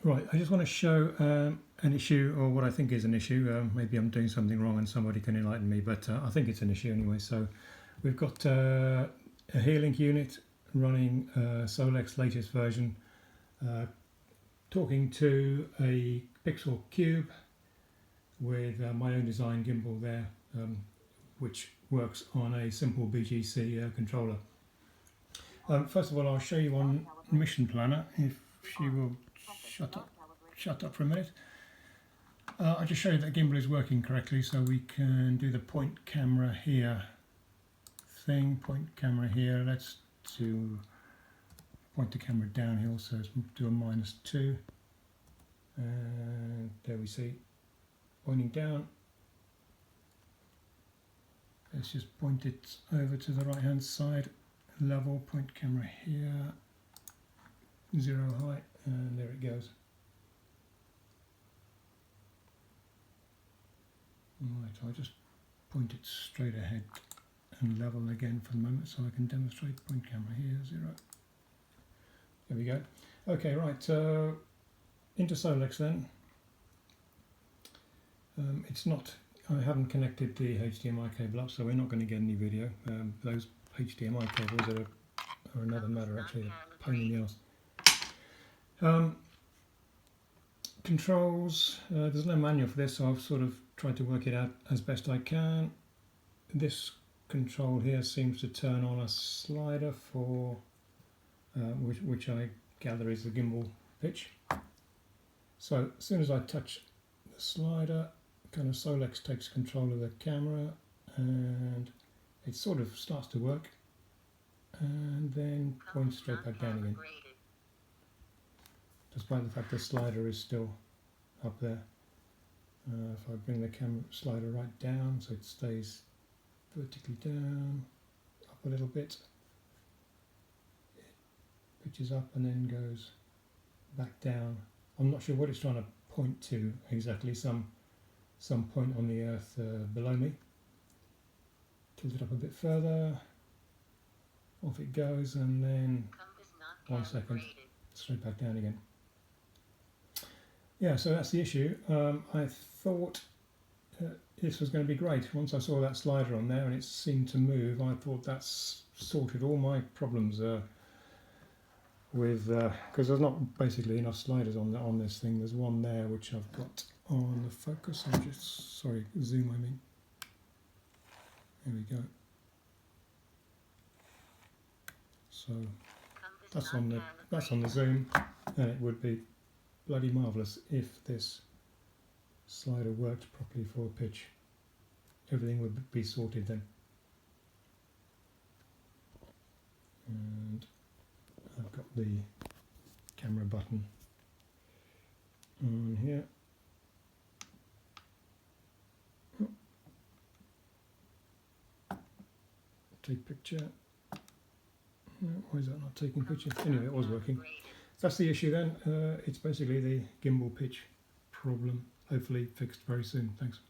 Right, I just want to show an issue, or what I think is an issue. Maybe I'm doing something wrong and somebody can enlighten me, but I think it's an issue anyway. So we've got a Herelink unit running Solex latest version, talking to a pixel cube with my own design gimbal there, which works on a simple BGC controller. First of all, I'll show you on Mission Planner, if she will shut up for a minute. I'll just show you that gimbal is working correctly, so we can do the point camera here thing. Point camera here. Let's do point the camera downhill, so let's do a -2, and there we see pointing down. Let's just point it over to the right hand side, level, point camera here, 0 height, and there it goes. Right, I'll just point it straight ahead and level again for the moment so I can demonstrate. Point camera here, 0. There we go. Okay, right, into Solex then. It's not, I haven't connected the HDMI cable up, so we're not going to get any video. Those HDMI cables are another matter, actually, a pain in the arse. Controls, there's no manual for this, so I've sort of tried to work it out as best I can. This control here seems to turn on a slider for which I gather is the gimbal pitch. So as soon as I touch the slider, kind of Solex takes control of the camera and it sort of starts to work and then points straight back down again, despite the fact the slider is still up there. If I bring the camera slider right down so it stays vertically down, up a little bit, it pitches up and then goes back down. I'm not sure what it's trying to point to exactly, some point on the earth below me. Tilt it up a bit further, off it goes, and then 1 second, straight back down again. Yeah, so that's the issue. I thought this was going to be great. Once I saw that slider on there and it seemed to move, I thought that's sorted all my problems with, because there's not basically enough sliders on this thing. There's one there which I've got on the focus. I'll just, sorry, zoom I mean. There we go. So that's on the zoom, and it would be bloody marvellous if this slider worked properly for a pitch. Everything would be sorted then. And I've got the camera button on here. Take picture. No, why is that not taking picture? Anyway, it was working. That's the issue then. It's basically the gimbal pitch problem, hopefully fixed very soon. Thanks.